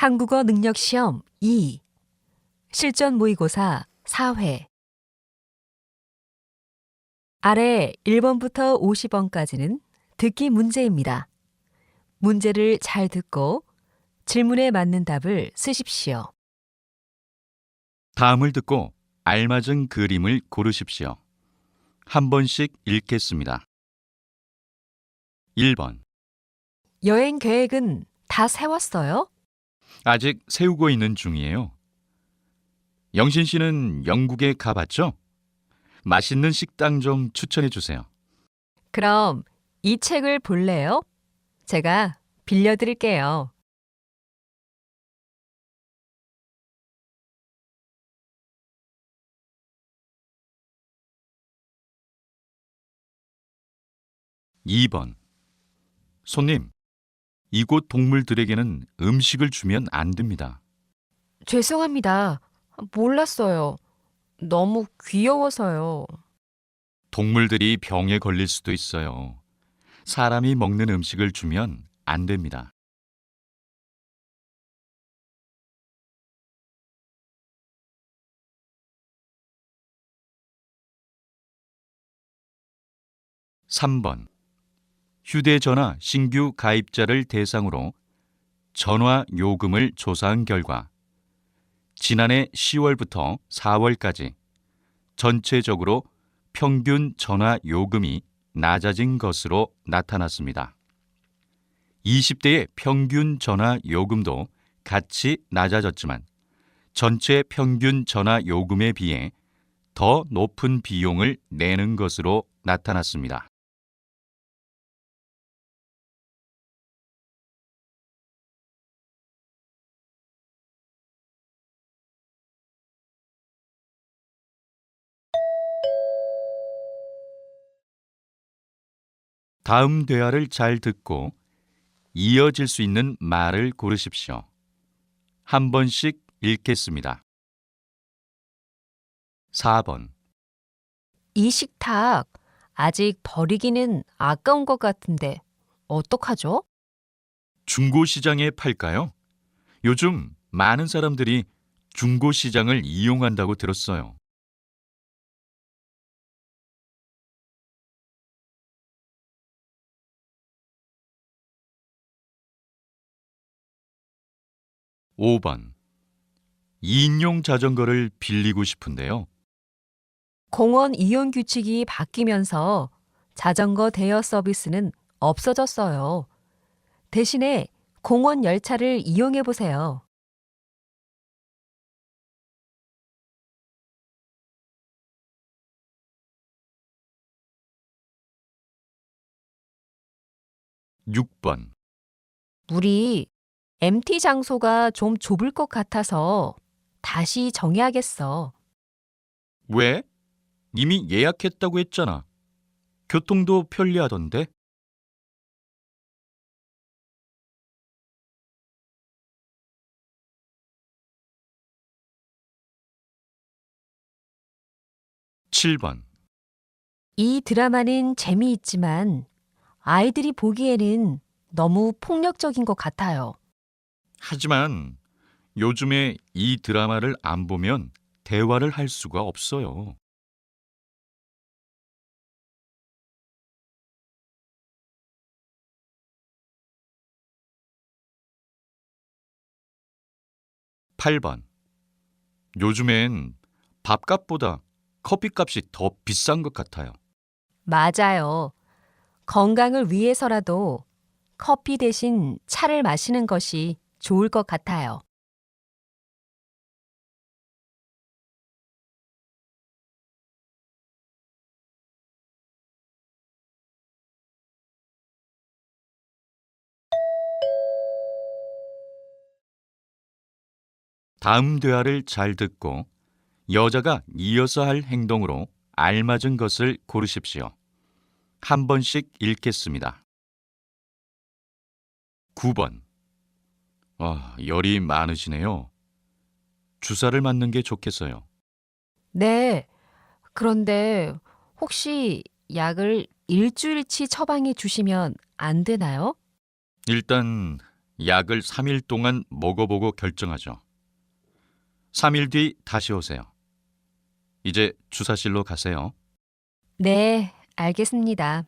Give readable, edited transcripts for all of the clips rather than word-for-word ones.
한국어 능력 시험 2. 실전 모의고사 4회. 아래 1번부터 50번까지는 듣기 문제입니다. 문제를 잘 듣고 질문에 맞는 답을 쓰십시오. 다음을 듣고 알맞은 그림을 고르십시오. 한 번씩 읽겠습니다. 1번. 여행 계획은 다 세웠어요? 아직 세우고 있는 중이에요. 영신 씨는 영국에 가봤죠? 맛있는 식당 좀 추천해 주세요. 그럼 이 책을 볼래요? 제가 빌려드릴게요. 2번. 손님, 이곳 동물들에게는 음식을 주면 안 됩니다. 죄송합니다. 몰랐어요. 너무 귀여워서요. 동물들이 병에 걸릴 수도 있어요. 사람이 먹는 음식을 주면 안 됩니다. 3번. 휴대전화 신규 가입자를 대상으로 전화 요금을 조사한 결과 지난해 10월부터 4월까지 전체적으로 평균 전화 요금이 낮아진 것으로 나타났습니다. 20대의 평균 전화 요금도 같이 낮아졌지만 전체 평균 전화 요금에 비해 더 높은 비용을 내는 것으로 나타났습니다. 다음 대화를 잘 듣고 이어질 수 있는 말을 고르십시오. 한 번씩 읽겠습니다. 4번. 이 식탁 아직 버리기는 아까운 것 같은데 어떡하죠? 중고시장에 팔까요? 요즘 많은 사람들이 중고시장을 이용한다고 들었어요. 5번. 2인용 자전거를 빌리고 싶은데요. 공원 이용 규칙이 바뀌면서 자전거 대여 서비스는 없어졌어요. 대신에 공원 열차를 이용해 보세요. 6번. 우리 MT 장소가 좀 좁을 것 같아서 다시 정해야겠어. 왜? 이미 예약했다고 했잖아. 교통도 편리하던데. 7번. 이 드라마는 재미있지만 아이들이 보기에는 너무 폭력적인 것 같아요. 하지만 요즘에 이 드라마를 안 보면 대화를 할 수가 없어요. 8번. 요즘엔 밥값보다 커피값이 더 비싼 것 같아요. 맞아요. 건강을 위해서라도 커피 대신 차를 마시는 것이 좋을 것 같아요. 다음 대화를 잘 듣고 여자가 이어서 할 행동으로 알맞은 것을 고르십시오. 한 번씩 읽겠습니다. 9번. 열이 많으시네요. 주사를 맞는 게 좋겠어요. 네. 그런데 혹시 약을 일주일치 처방해 주시면 안 되나요? 일단 약을 3일 동안 먹어보고 결정하죠. 3일 뒤 다시 오세요. 이제 주사실로 가세요. 네, 알겠습니다.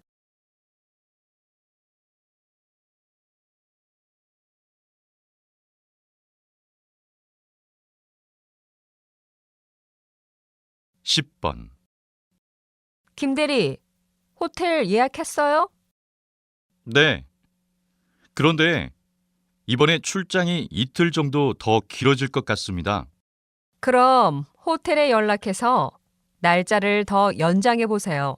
십 번 김대리, 호텔 예약했어요? 네. 그런데 이번에 출장이 이틀 정도 더 길어질 것 같습니다. 그럼 호텔에 연락해서 날짜를 더 연장해 보세요.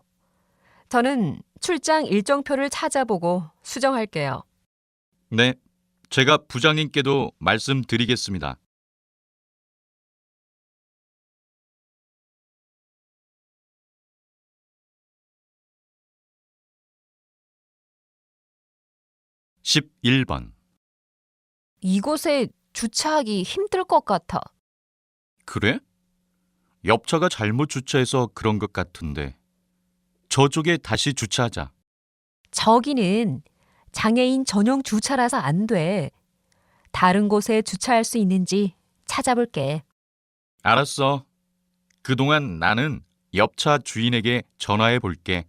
저는 출장 일정표를 찾아보고 수정할게요. 네. 제가 부장님께도 말씀드리겠습니다. 십일 번 이곳에 주차하기 힘들 것 같아. 그래? 옆차가 잘못 주차해서 그런 것 같은데. 저쪽에 다시 주차하자. 저기는 장애인 전용 주차라서 안 돼. 다른 곳에 주차할 수 있는지 찾아볼게. 알았어. 그동안 나는 옆차 주인에게 전화해 볼게.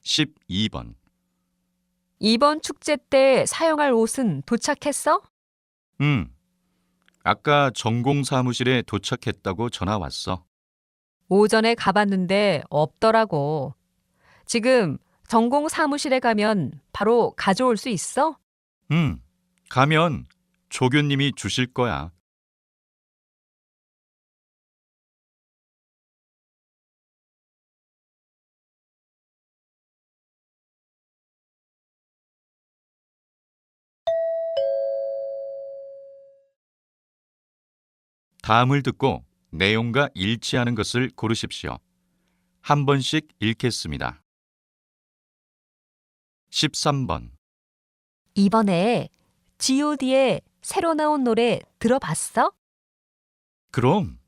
십이 번 이번 축제 때 사용할 옷은 도착했어? 아까 전공 사무실에 도착했다고 전화 왔어. 오전에 가봤는데 없더라고. 지금 전공 사무실에 가면 바로 가져올 수 있어? 가면 조교님이 주실 거야. 다음을 듣고 내용과 일치하는 것을 고르십시오. 한 번씩 읽겠습니다. 13번. 이번에 G.O.D의 새로 나온 노래 들어봤어? 그럼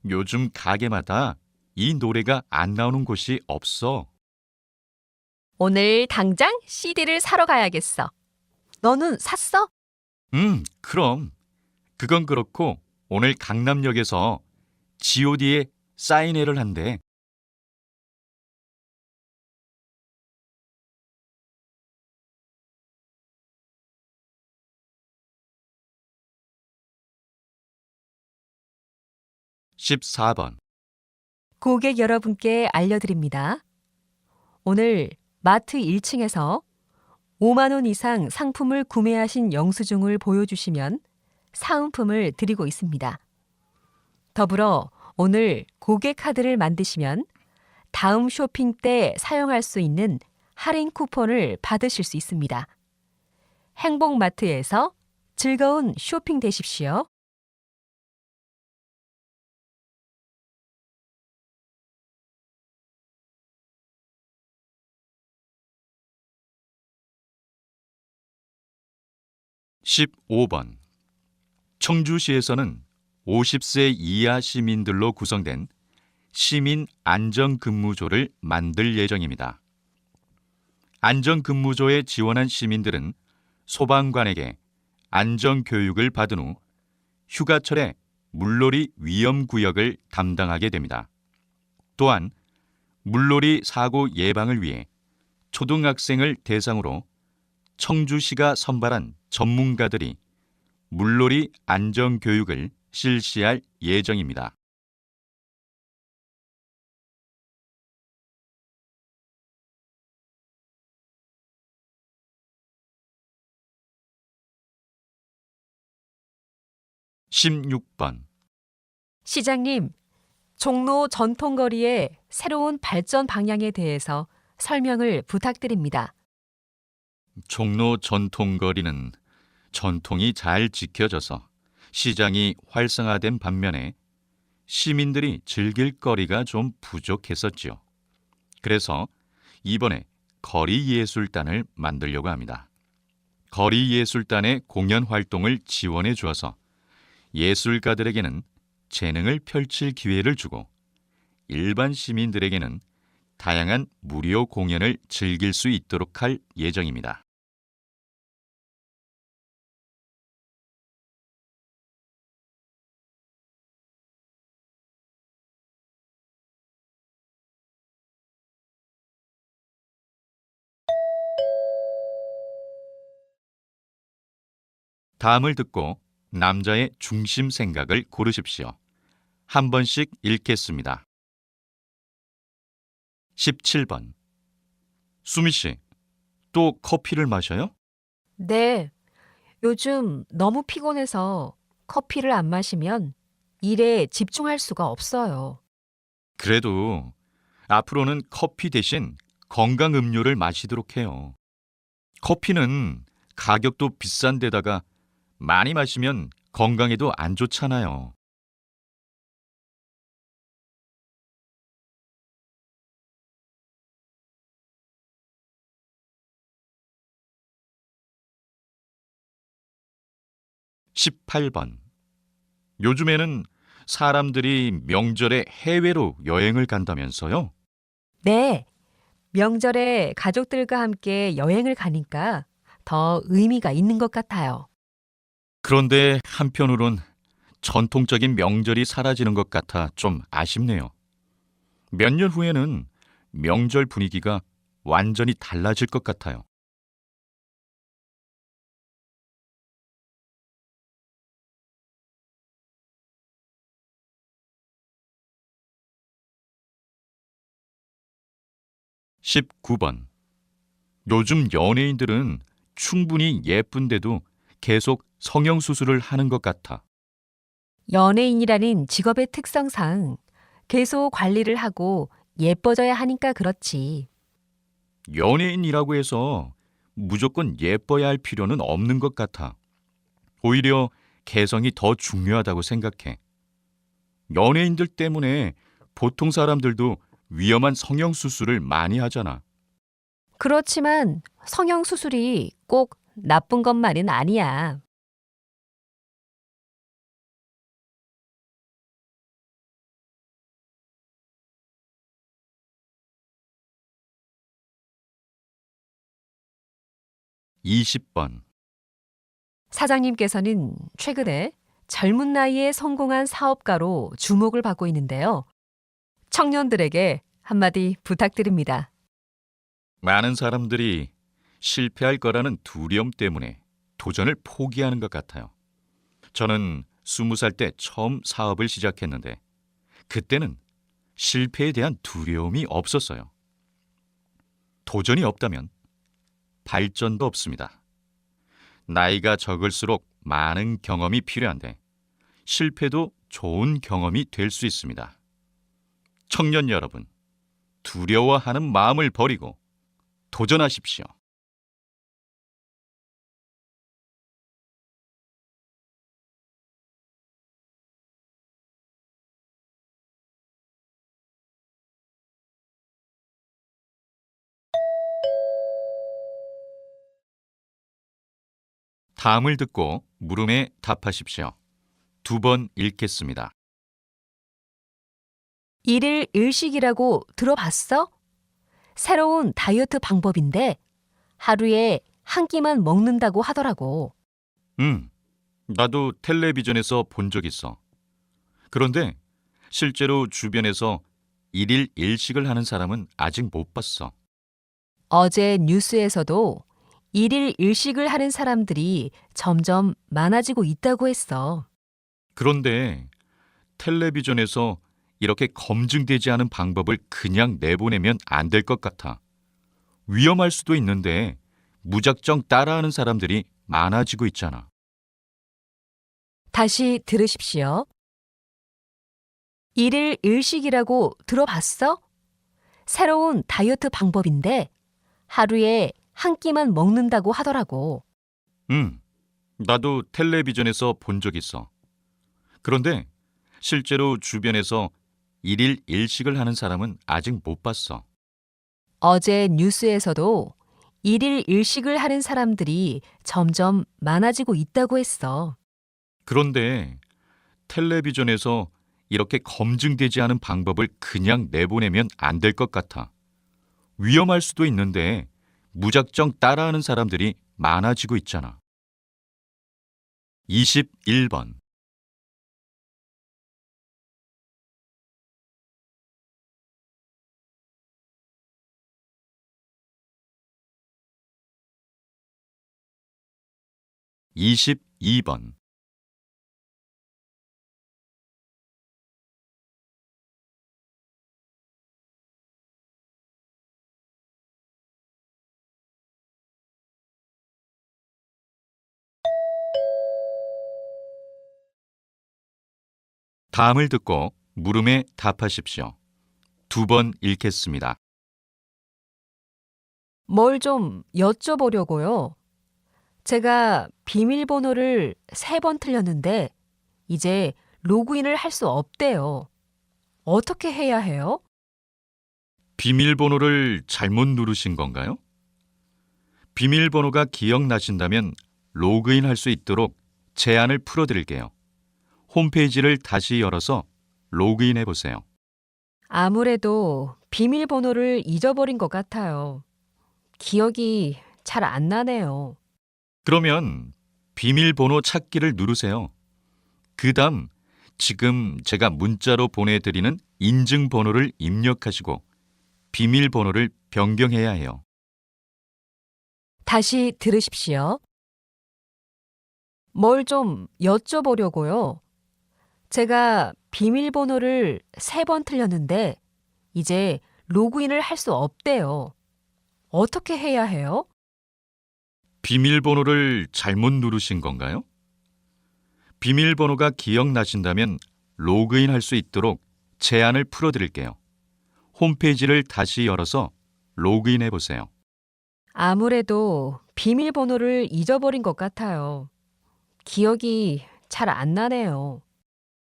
요즘 가게마다 이 노래가 안 나오는 곳이 없어. 오늘 당장 CD를 사러 가야겠어. 너는 샀어? 그럼. 그건 그렇고 오늘 강남역에서 G.O.D의 사인회를 한대. 십사 번. 고객 여러분께 알려드립니다. 오늘 마트 1층에서 5만 원 이상 상품을 구매하신 영수증을 보여주시면 사은품을 드리고 있습니다. 더불어 오늘 고객 카드를 만드시면 다음 쇼핑 때 사용할 수 있는 할인 쿠폰을 받으실 수 있습니다. 행복마트에서 즐거운 쇼핑 되십시오. 십오 번. 청주시에서는 50세 이하 시민들로 구성된 시민 안전근무조를 만들 예정입니다. 안전근무조에 지원한 시민들은 소방관에게 안전교육을 받은 후 휴가철에 물놀이 위험구역을 담당하게 됩니다. 또한 물놀이 사고 예방을 위해 초등학생을 대상으로 청주시가 선발한 전문가들이 물놀이 안전교육을 실시할 예정입니다. 십육 번. 시장님, 종로 전통거리의 새로운 발전 방향에 대해서 설명을 부탁드립니다. 종로 전통거리는 전통이 잘 지켜져서 시장이 활성화된 반면에 시민들이 즐길 거리가 좀 부족했었지요. 그래서 이번에 거리예술단을 만들려고 합니다. 거리예술단의 공연 활동을 지원해 주어서 예술가들에게는 재능을 펼칠 기회를 주고 일반 시민들에게는 다양한 무료 공연을 즐길 수 있도록 할 예정입니다. 다음을 듣고 남자의 중심 생각을 고르십시오. 한 번씩 읽겠습니다. 17번. 수미 씨, 또 커피를 마셔요? 네, 요즘 너무 피곤해서 커피를 안 마시면 일에 집중할 수가 없어요. 그래도 앞으로는 커피 대신 건강 음료를 마시도록 해요. 커피는 가격도 비싼 데다가 많이 마시면 건강에도 안 좋잖아요. 18번. 요즘에는 사람들이 명절에 해외로 여행을 간다면서요? 네, 명절에 가족들과 함께 여행을 가니까 더 의미가 있는 것 같아요. 그런데 한편으론 전통적인 명절이 사라지는 것 같아 좀 아쉽네요. 몇 년 후에는 명절 분위기가 완전히 달라질 것 같아요. 19번. 요즘 연예인들은 충분히 예쁜데도 계속 성형수술을 하는 것 같아. 연예인이라는 직업의 특성상 계속 관리를 하고 예뻐져야 하니까 그렇지. 연예인이라고 해서 무조건 예뻐야 할 필요는 없는 것 같아. 오히려 개성이 더 중요하다고 생각해. 연예인들 때문에 보통 사람들도 위험한 성형수술을 많이 하잖아. 그렇지만 성형수술이 꼭 나쁜 것만은 아니야. 20번. 사장님께서는 최근에 젊은 나이에 성공한 사업가로 주목을 받고 있는데요. 청년들에게 한마디 부탁드립니다. 많은 사람들이 실패할 거라는 두려움 때문에 도전을 포기하는 것 같아요. 저는 20살 때 처음 사업을 시작했는데 그때는 실패에 대한 두려움이 없었어요. 도전이 없다면 발전도 없습니다. 나이가 적을수록 많은 경험이 필요한데 실패도 좋은 경험이 될 수 있습니다. 청년 여러분, 두려워하는 마음을 버리고 도전하십시오. 다음을 듣고 물음에 답하십시오. 두 번 읽겠습니다. 일일 일식이라고 들어봤어? 새로운 다이어트 방법인데 하루에 한 끼만 먹는다고 하더라고. 나도 텔레비전에서 본 적 있어. 그런데 실제로 주변에서 일일 일식을 하는 사람은 아직 못 봤어. 어제 뉴스에서도 일일 일식을 하는 사람들이 점점 많아지고 있다고 했어. 그런데 텔레비전에서 이렇게 검증되지 않은 방법을 그냥 내보내면 안 될 것 같아. 위험할 수도 있는데 무작정 따라하는 사람들이 많아지고 있잖아. 다시 들으십시오. 일일 일식이라고 들어봤어? 새로운 다이어트 방법인데 하루에 한 끼만 먹는다고 하더라고. 나도 텔레비전에서 본 적 있어. 그런데 실제로 주변에서 일일 일식을 하는 사람은 아직 못 봤어. 어제 뉴스에서도 일일 일식을 하는 사람들이 점점 많아지고 있다고 했어. 그런데 텔레비전에서 이렇게 검증되지 않은 방법을 그냥 내보내면 안 될 것 같아. 위험할 수도 있는데 무작정 따라하는 사람들이 많아지고 있잖아. 21번. 22번. 다음을 듣고 물음에 답하십시오. 2번 읽겠습니다. 뭘 좀 여쭤보려고요. 제가 비밀번호를 3번 틀렸는데 이제 로그인을 할 수 없대요. 어떻게 해야 해요? 비밀번호를 잘못 누르신 건가요? 비밀번호가 기억나신다면 로그인 할 수 있도록 제한을 풀어드릴게요. 홈페이지를 다시 열어서 로그인해 보세요. 아무래도 비밀번호를 잊어버린 것 같아요. 기억이 잘 안 나네요. 그러면 비밀번호 찾기를 누르세요. 그 다음 지금 제가 문자로 보내드리는 인증번호를 입력하시고 비밀번호를 변경해야 해요. 다시 들으십시오. 뭘 좀 여쭤보려고요. 제가 비밀번호를 3번 틀렸는데 이제 로그인을 할 수 없대요. 어떻게 해야 해요? 비밀번호를 잘못 누르신 건가요? 비밀번호가 기억나신다면 로그인 할 수 있도록 제한을 풀어드릴게요. 홈페이지를 다시 열어서 로그인해 보세요. 아무래도 비밀번호를 잊어버린 것 같아요. 기억이 잘 안 나네요.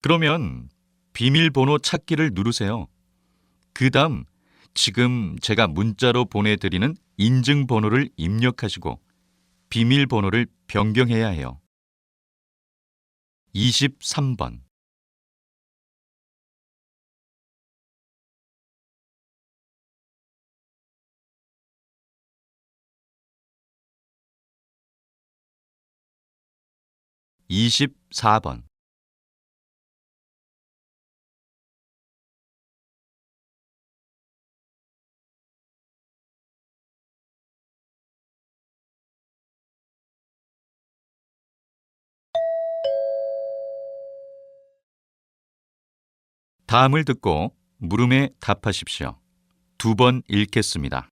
그러면 비밀번호 찾기를 누르세요. 그 다음 지금 제가 문자로 보내드리는 인증번호를 입력하시고 비밀번호를 변경해야 해요. 23번. 24번. 다음을 듣고 물음에 답하십시오. 2번 읽겠습니다.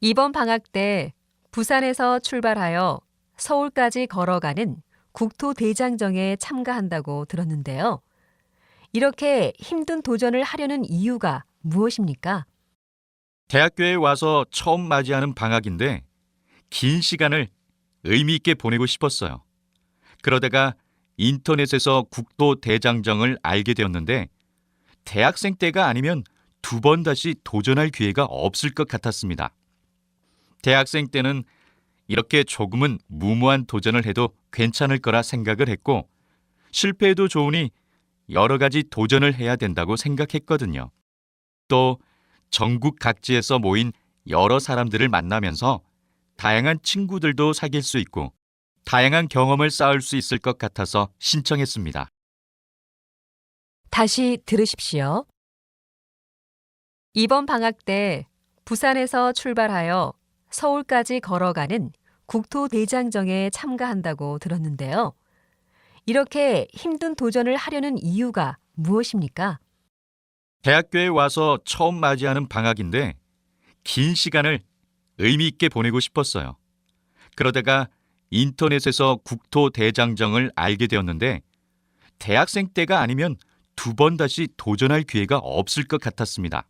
이번 방학 때 부산에서 출발하여 서울까지 걸어가는 국토대장정에 참가한다고 들었는데요. 이렇게 힘든 도전을 하려는 이유가 무엇입니까? 대학교에 와서 처음 맞이하는 방학인데 긴 시간을 의미 있게 보내고 싶었어요. 그러다가 인터넷에서 국토대장정을 알게 되었는데 대학생 때가 아니면 2번 다시 도전할 기회가 없을 것 같았습니다. 대학생 때는 이렇게 조금은 무모한 도전을 해도 괜찮을 거라 생각을 했고 실패해도 좋으니 여러 가지 도전을 해야 된다고 생각했거든요. 또 전국 각지에서 모인 여러 사람들을 만나면서 다양한 친구들도 사귈 수 있고 다양한 경험을 쌓을 수 있을 것 같아서 신청했습니다. 다시 들으십시오. 이번 방학 때 부산에서 출발하여 서울까지 걸어가는 국토대장정에 참가한다고 들었는데요. 이렇게 힘든 도전을 하려는 이유가 무엇입니까? 대학교에 와서 처음 맞이하는 방학인데 긴 시간을 의미 있게 보내고 싶었어요. 그러다가 인터넷에서 국토대장정을 알게 되었는데 대학생 때가 아니면 2번 다시 도전할 기회가 없을 것 같았습니다.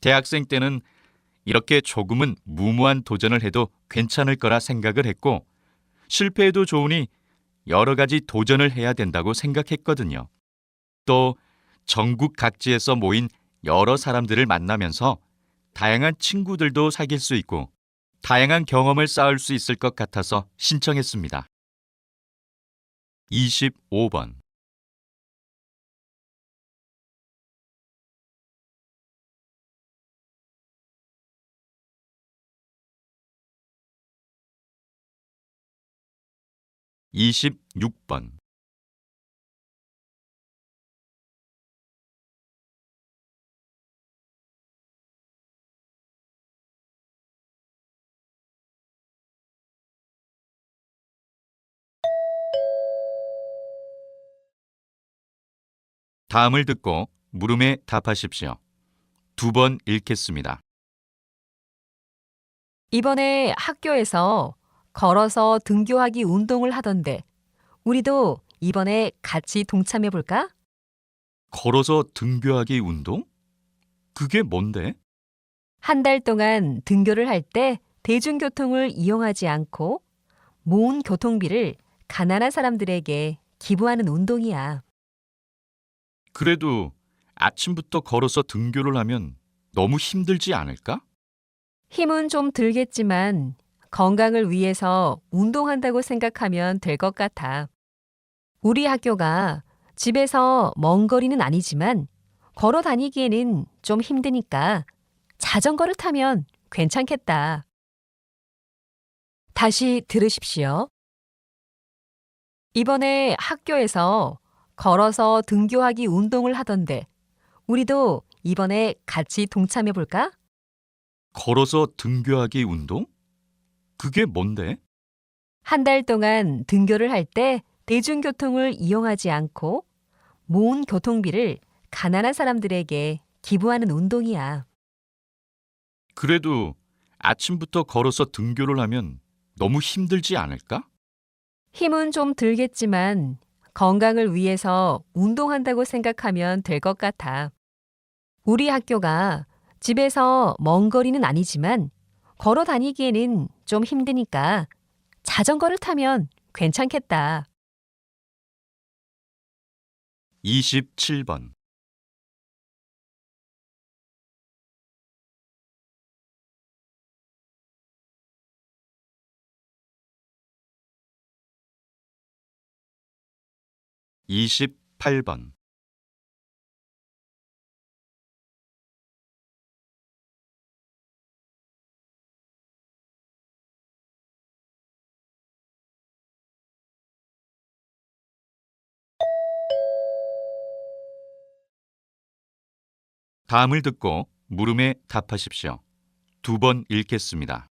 대학생 때는 이렇게 조금은 무모한 도전을 해도 괜찮을 거라 생각을 했고 실패해도 좋으니 여러 가지 도전을 해야 된다고 생각했거든요. 또 전국 각지에서 모인 여러 사람들을 만나면서 다양한 친구들도 사귈 수 있고 다양한 경험을 쌓을 수 있을 것 같아서 신청했습니다. 25번. 26번. 다음을 듣고 물음에 답하십시오. 2번 읽겠습니다. 이번에 학교에서 걸어서 등교하기 운동을 하던데 우리도 이번에 같이 동참해 볼까? 걸어서 등교하기 운동? 그게 뭔데? 한 달 동안 등교를 할 때 대중교통을 이용하지 않고 모은 교통비를 가난한 사람들에게 기부하는 운동이야. 그래도 아침부터 걸어서 등교를 하면 너무 힘들지 않을까? 힘은 좀 들겠지만 건강을 위해서 운동한다고 생각하면 될 것 같아. 우리 학교가 집에서 먼 거리는 아니지만 걸어 다니기에는 좀 힘드니까 자전거를 타면 괜찮겠다. 다시 들으십시오. 이번에 학교에서 걸어서 등교하기 운동을 하던데 우리도 이번에 같이 동참해 볼까? 걸어서 등교하기 운동? 그게 뭔데? 한 달 동안 등교를 할 때 대중교통을 이용하지 않고 모은 교통비를 가난한 사람들에게 기부하는 운동이야. 그래도 아침부터 걸어서 등교를 하면 너무 힘들지 않을까? 힘은 좀 들겠지만 건강을 위해서 운동한다고 생각하면 될 것 같아. 우리 학교가 집에서 먼 거리는 아니지만 걸어 다니기에는 좀 힘드니까 자전거를 타면 괜찮겠다. 27번. (28번) 다음을 듣고 물음에 답하십시오. 2번 읽겠습니다.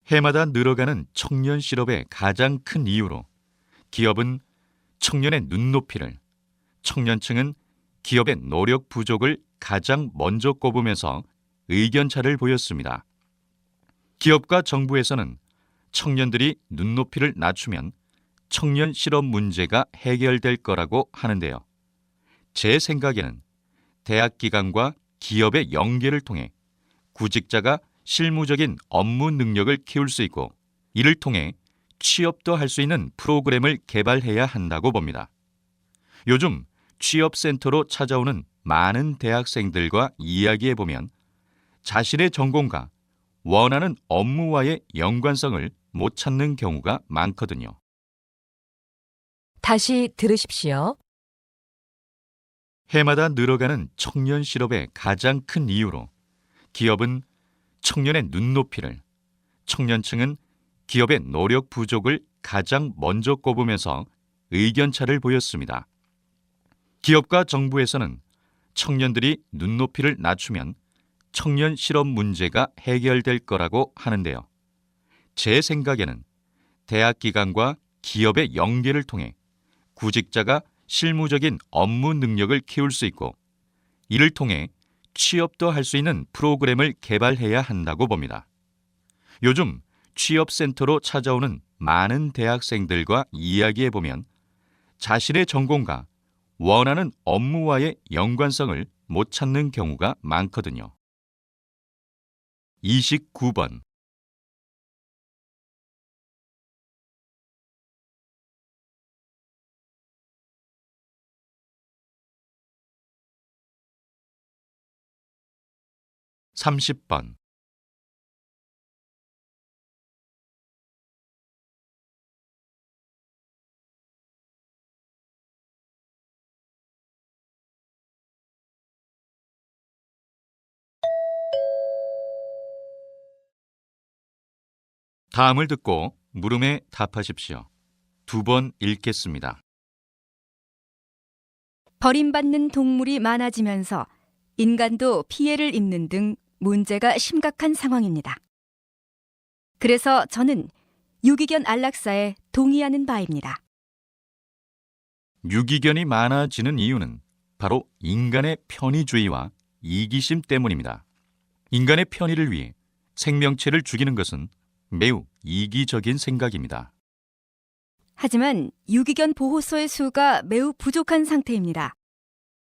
해마다 늘어가는 청년 실업의 가장 큰 이유로 기업은 청년의 눈높이를, 청년층은 기업의 노력 부족을 가장 먼저 꼽으면서 의견차를 보였습니다. 기업과 정부에서는 청년들이 눈높이를 낮추면 청년 실업 문제가 해결될 거라고 하는데요. 제 생각에는 대학 기관과 기업의 연계를 통해 구직자가 실무적인 업무 능력을 키울 수 있고 이를 통해 취업도 할 수 있는 프로그램을 개발해야 한다고 봅니다. 요즘 취업센터로 찾아오는 많은 대학생들과 이야기해보면 자신의 전공과 원하는 업무와의 연관성을 못 찾는 경우가 많거든요. 다시 들으십시오. 해마다 늘어가는 청년 실업의 가장 큰 이유로 기업은 청년의 눈높이를, 청년층은 기업의 노력 부족을 가장 먼저 꼽으면서 의견차를 보였습니다. 기업과 정부에서는 청년들이 눈높이를 낮추면 청년 실업 문제가 해결될 거라고 하는데요. 제 생각에는 대학 기관과 기업의 연계를 통해 구직자가 실무적인 업무 능력을 키울 수 있고 이를 통해 취업도 할 수 있는 프로그램을 개발해야 한다고 봅니다. 요즘 취업센터로 찾아오는 많은 대학생들과 이야기해보면 자신의 전공과 원하는 업무와의 연관성을 못 찾는 경우가 많거든요. 29번. (30번) 다음을 듣고 물음에 답하십시오. 2번 읽겠습니다. 버림받는 동물이 많아지면서 인간도 피해를 입는 등 문제가 심각한 상황입니다. 그래서 저는 유기견 안락사에 동의하는 바입니다. 유기견이 많아지는 이유는 바로 인간의 편의주의와 이기심 때문입니다. 인간의 편의를 위해 생명체를 죽이는 것은 매우 이기적인 생각입니다. 하지만 유기견 보호소의 수가 매우 부족한 상태입니다.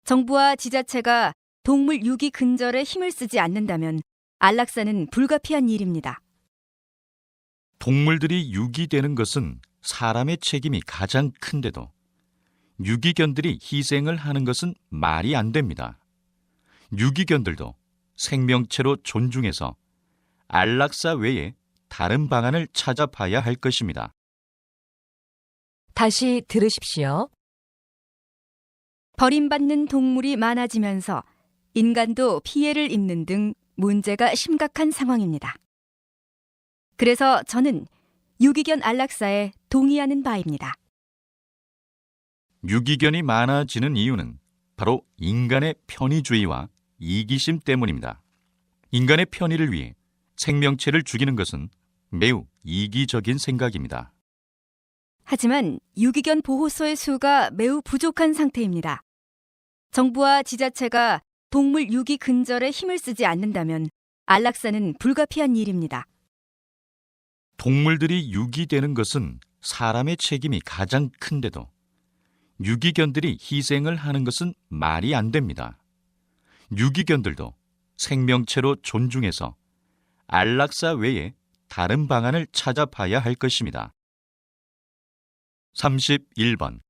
정부와 지자체가 동물 유기 근절에 힘을 쓰지 않는다면 안락사는 불가피한 일입니다. 동물들이 유기되는 것은 사람의 책임이 가장 큰데도 유기견들이 희생을 하는 것은 말이 안 됩니다. 유기견들도 생명체로 존중해서 안락사 외에 다른 방안을 찾아봐야 할 것입니다. 다시 들으십시오. 버림받는 동물이 많아지면서 인간도 피해를 입는 등 문제가 심각한 상황입니다. 그래서 저는 유기견 안락사에 동의하는 바입니다. 유기견이 많아지는 이유는 바로 인간의 편의주의와 이기심 때문입니다. 인간의 편의를 위해 생명체를 죽이는 것은 매우 이기적인 생각입니다. 하지만 유기견 보호소의 수가 매우 부족한 상태입니다. 정부와 지자체가 동물 유기 근절에 힘을 쓰지 않는다면 안락사는 불가피한 일입니다. 동물들이 유기되는 것은 사람의 책임이 가장 큰데도 유기견들이 희생을 하는 것은 말이 안 됩니다. 유기견들도 생명체로 존중해서 안락사 외에 다른 방안을 찾아봐야 할 것입니다. 31번.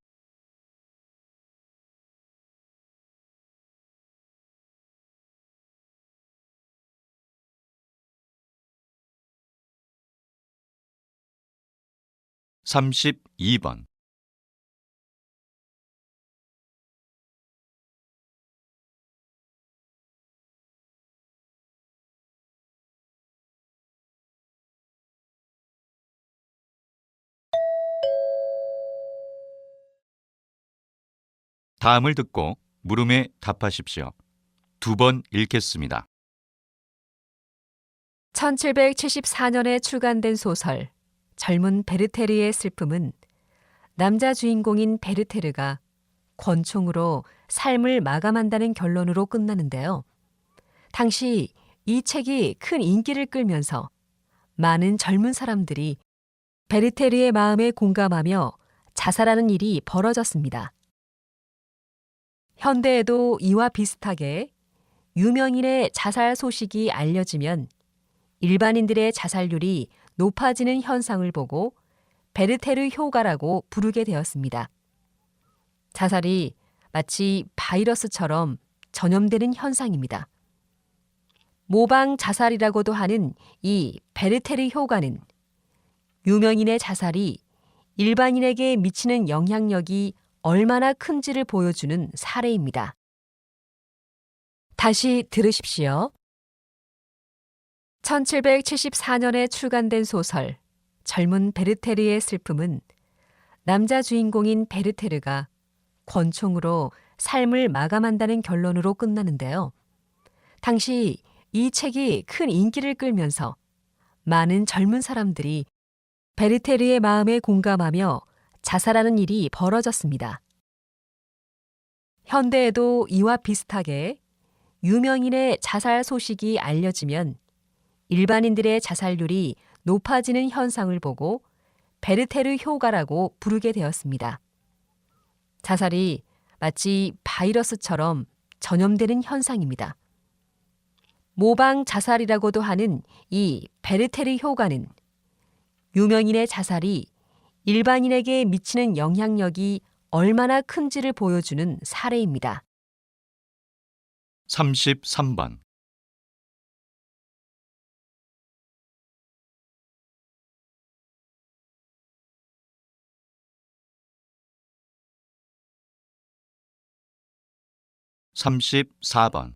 (32번) 다음을 듣고 물음에 답하십시오. 2번 읽겠습니다. 1774년에 출간된 소설 젊은 베르테르의 슬픔은 남자 주인공인 베르테르가 권총으로 삶을 마감한다는 결론으로 끝나는데요. 당시 이 책이 큰 인기를 끌면서 많은 젊은 사람들이 베르테르의 마음에 공감하며 자살하는 일이 벌어졌습니다. 현대에도 이와 비슷하게 유명인의 자살 소식이 알려지면 일반인들의 자살률이 높아지는 현상을 보고 베르테르 효과라고 부르게 되었습니다. 자살이 마치 바이러스처럼 전염되는 현상입니다. 모방 자살이라고도 하는 이 베르테르 효과는 유명인의 자살이 일반인에게 미치는 영향력이 얼마나 큰지를 보여주는 사례입니다. 다시 들으십시오. 1774년에 출간된 소설 젊은 베르테르의 슬픔은 남자 주인공인 베르테르가 권총으로 삶을 마감한다는 결론으로 끝나는데요. 당시 이 책이 큰 인기를 끌면서 많은 젊은 사람들이 베르테르의 마음에 공감하며 자살하는 일이 벌어졌습니다. 현대에도 이와 비슷하게 유명인의 자살 소식이 알려지면 일반인들의 자살률이 높아지는 현상을 보고 베르테르 효과라고 부르게 되었습니다. 자살이 마치 바이러스처럼 전염되는 현상입니다. 모방 자살이라고도 하는 이 베르테르 효과는 유명인의 자살이 일반인에게 미치는 영향력이 얼마나 큰지를 보여주는 사례입니다. 33번. (34번)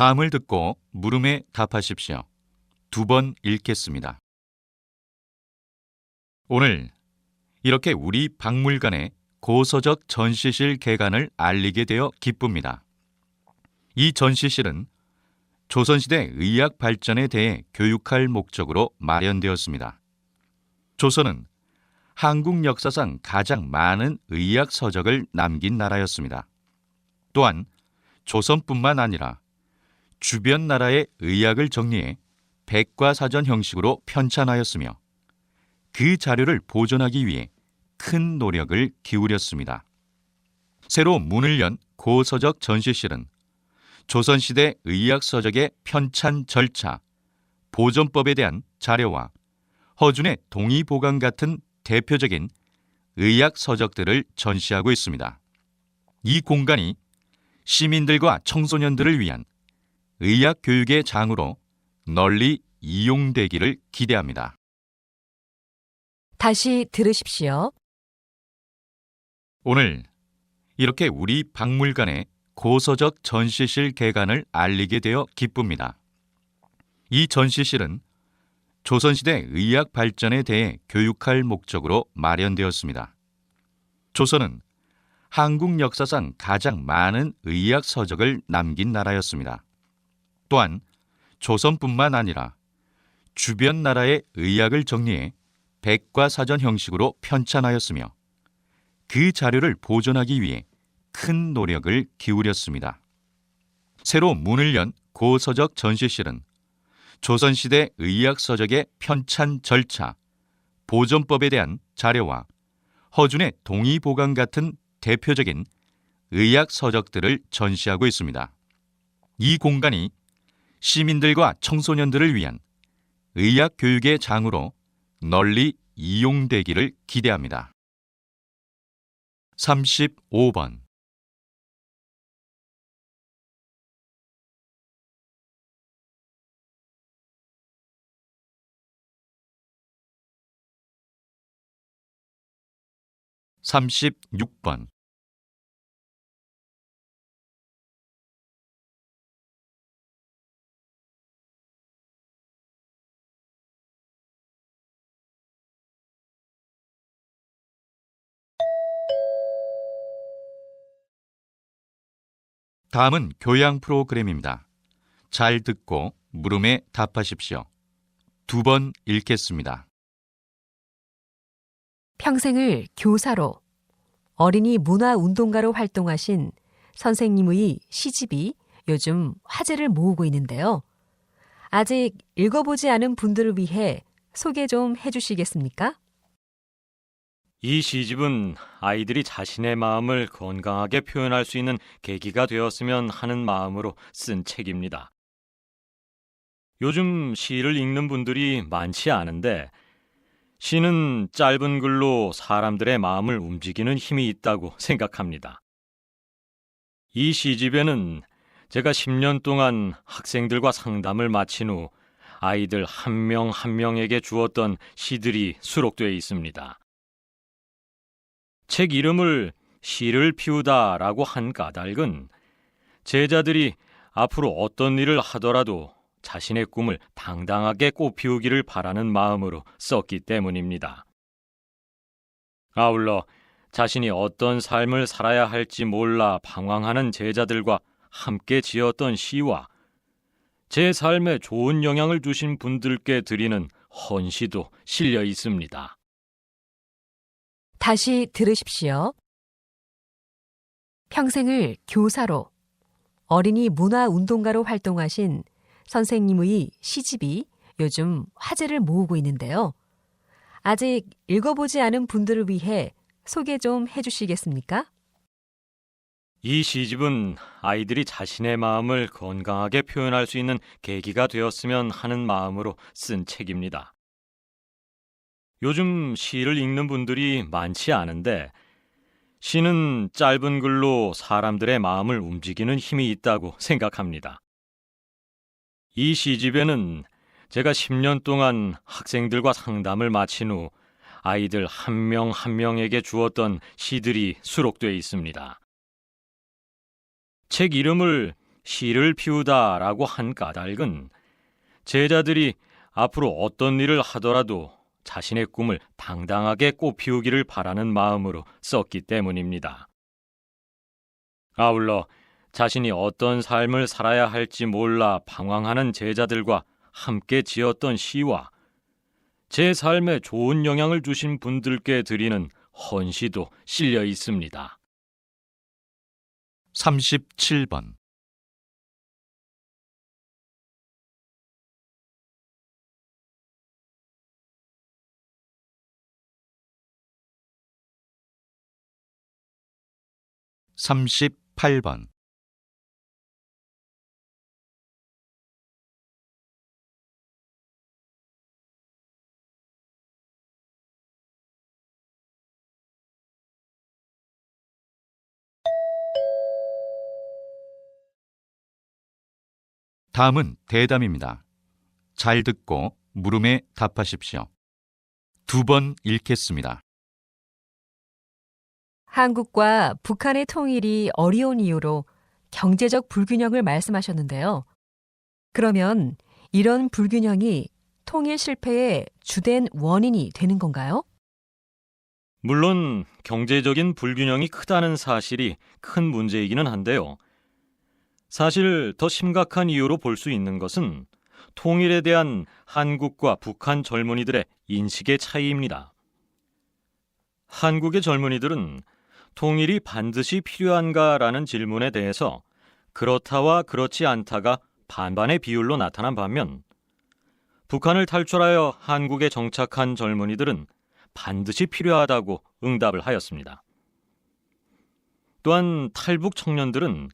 다음을 듣고 물음에 답하십시오. 2번 읽겠습니다. 오늘 이렇게 우리 박물관에 고서적 전시실 개관을 알리게 되어 기쁩니다. 이 전시실은 조선시대 의학 발전에 대해 교육할 목적으로 마련되었습니다. 조선은 한국 역사상 가장 많은 의학 서적을 남긴 나라였습니다. 또한 조선뿐만 아니라 주변 나라의 의학을 정리해 백과사전 형식으로 편찬하였으며 그 자료를 보존하기 위해 큰 노력을 기울였습니다. 새로 문을 연 고서적 전시실은 조선시대 의학 서적의 편찬 절차, 보존법에 대한 자료와 허준의 동의 보관 같은 대표적인 의학 서적들을 전시하고 있습니다. 이 공간이 시민들과 청소년들을 위한 의학 교육의 장으로 널리 이용되기를 기대합니다. 다시 들으십시오. 오늘 이렇게 우리 박물관에 고서적 전시실 개관을 알리게 되어 기쁩니다. 이 전시실은 조선시대 의학 발전에 대해 교육할 목적으로 마련되었습니다. 조선은 한국 역사상 가장 많은 의학 서적을 남긴 나라였습니다. 또한 조선뿐만 아니라 주변 나라의 의학을 정리해 백과사전 형식으로 편찬하였으며 그 자료를 보존하기 위해 큰 노력을 기울였습니다. 새로 문을 연 고서적 전시실은 조선시대 의학 서적의 편찬 절차, 보존법에 대한 자료와 허준의 동의 보관 같은 대표적인 의학 서적들을 전시하고 있습니다. 이 공간이 시민들과 청소년들을 위한 의학 교육의 장으로 널리 이용되기를 기대합니다. 35번 36번 다음은 교양 프로그램입니다. 잘 듣고 물음에 답하십시오. 2번 읽겠습니다. 평생을 교사로 어린이 문화운동가로 활동하신 선생님의 시집이 요즘 화제를 모으고 있는데요. 아직 읽어보지 않은 분들을 위해 소개 좀 해주시겠습니까? 이 시집은 아이들이 자신의 마음을 건강하게 표현할 수 있는 계기가 되었으면 하는 마음으로 쓴 책입니다. 요즘 시를 읽는 분들이 많지 않은데 시는 짧은 글로 사람들의 마음을 움직이는 힘이 있다고 생각합니다. 이 시집에는 제가 10년 동안 학생들과 상담을 마친 후 아이들 한 명 한 명에게 주었던 시들이 수록되어 있습니다. 책 이름을 시를 피우다라고 한 까닭은 제자들이 앞으로 어떤 일을 하더라도 자신의 꿈을 당당하게 꽃피우기를 바라는 마음으로 썼기 때문입니다. 아울러 자신이 어떤 삶을 살아야 할지 몰라 방황하는 제자들과 함께 지었던 시와 제 삶에 좋은 영향을 주신 분들께 드리는 헌시도 실려 있습니다. 다시 들으십시오. 평생을 교사로 어린이 문화운동가로 활동하신 선생님의 시집이 요즘 화제를 모으고 있는데요. 아직 읽어보지 않은 분들을 위해 소개 좀 해주시겠습니까? 이 시집은 아이들이 자신의 마음을 건강하게 표현할 수 있는 계기가 되었으면 하는 마음으로 쓴 책입니다. 요즘 시를 읽는 분들이 많지 않은데 시는 짧은 글로 사람들의 마음을 움직이는 힘이 있다고 생각합니다. 이 시집에는 제가 10년 동안 학생들과 상담을 마친 후 아이들 한 명 한 명에게 주었던 시들이 수록되어 있습니다. 책 이름을 씨를 피우다라고 한 까닭은 제자들이 앞으로 어떤 일을 하더라도 자신의 꿈을 당당하게 꽃피우기를 바라는 마음으로 썼기 때문입니다. 아울러 자신이 어떤 삶을 살아야 할지 몰라 방황하는 제자들과 함께 지었던 시와 제 삶에 좋은 영향을 주신 분들께 드리는 헌시도 실려 있습니다. 37번. (38번) 다음은 대담입니다. 잘 듣고 물음에 답하십시오. 2번 읽겠습니다. 한국과 북한의 통일이 어려운 이유로 경제적 불균형을 말씀하셨는데요. 그러면 이런 불균형이 통일 실패의 주된 원인이 되는 건가요? 물론 경제적인 불균형이 크다는 사실이 큰 문제이기는 한데요. 사실 더 심각한 이유로 볼 수 있는 것은 통일에 대한 한국과 북한 젊은이들의 인식의 차이입니다. 한국의 젊은이들은 통일이 반드시 필요한가라는 질문에 대해서 그렇다와 그렇지 않다가 반반의 비율로 나타난 반면 북한을 탈출하여 한국에 정착한 젊은이들은 반드시 필요하다고 응답을 하였습니다. 또한 탈북 청년들은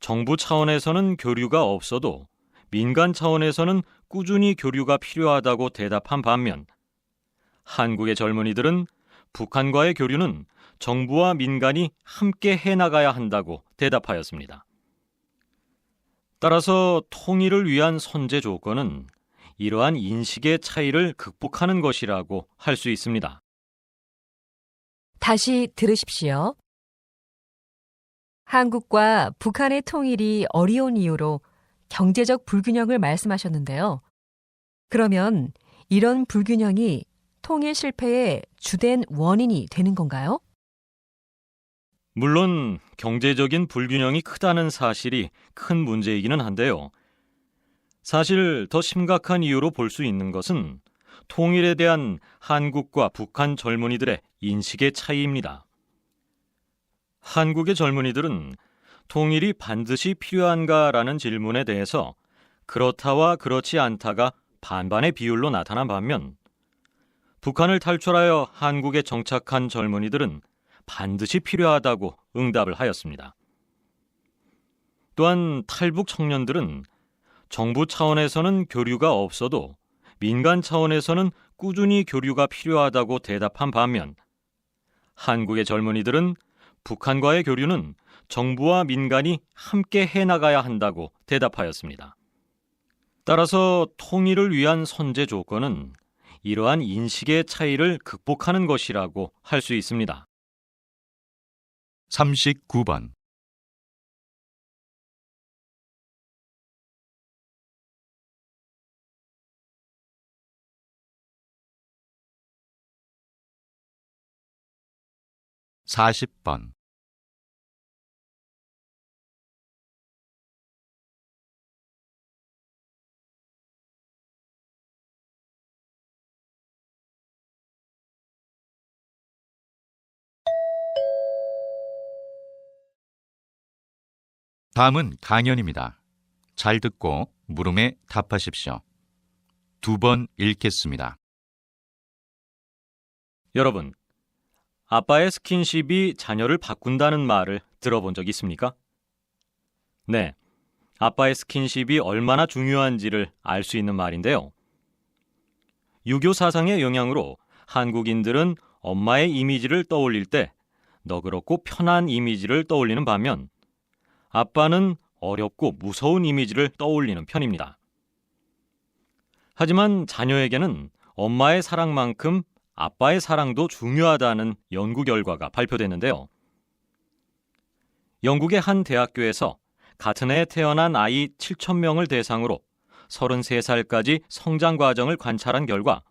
정부 차원에서는 교류가 없어도 민간 차원에서는 꾸준히 교류가 필요하다고 대답한 반면 한국의 젊은이들은 북한과의 교류는 정부와 민간이 함께 해나가야 한다고 대답하였습니다. 따라서 통일을 위한 선제 조건은 이러한 인식의 차이를 극복하는 것이라고 할 수 있습니다. 다시 들으십시오. 한국과 북한의 통일이 어려운 이유로 경제적 불균형을 말씀하셨는데요. 그러면 이런 불균형이 통일 실패의 주된 원인이 되는 건가요? 물론 경제적인 불균형이 크다는 사실이 큰 문제이기는 한데요. 사실 더 심각한 이유로 볼 수 있는 것은 통일에 대한 한국과 북한 젊은이들의 인식의 차이입니다. 한국의 젊은이들은 통일이 반드시 필요한가라는 질문에 대해서 그렇다와 그렇지 않다가 반반의 비율로 나타난 반면 북한을 탈출하여 한국에 정착한 젊은이들은 반드시 필요하다고 응답을 하였습니다. 또한 탈북 청년들은 정부 차원에서는 교류가 없어도 민간 차원에서는 꾸준히 교류가 필요하다고 대답한 반면 한국의 젊은이들은 북한과의 교류는 정부와 민간이 함께 해나가야 한다고 대답하였습니다. 따라서 통일을 위한 선제 조건은 이러한 인식의 차이를 극복하는 것이라고 할 수 있습니다. 39번. (40번) 다음은 강연입니다. 잘 듣고 물음에 답하십시오. 2번 읽겠습니다. 여러분, 아빠의 스킨십이 자녀를 바꾼다는 말을 들어본 적 있습니까? 네, 아빠의 스킨십이 얼마나 중요한지를 알 수 있는 말인데요. 유교 사상의 영향으로 한국인들은 엄마의 이미지를 떠올릴 때 너그럽고 편한 이미지를 떠올리는 반면 아빠는 어렵고 무서운 이미지를 떠올리는 편입니다. 하지만 자녀에게는 엄마의 사랑만큼 아빠의 사랑도 중요하다는 연구 결과가 발표됐는데요. 영국의 한 대학교에서 같은 해 태어난 아이 7,000명을 대상으로 33살까지 성장 과정을 관찰한 결과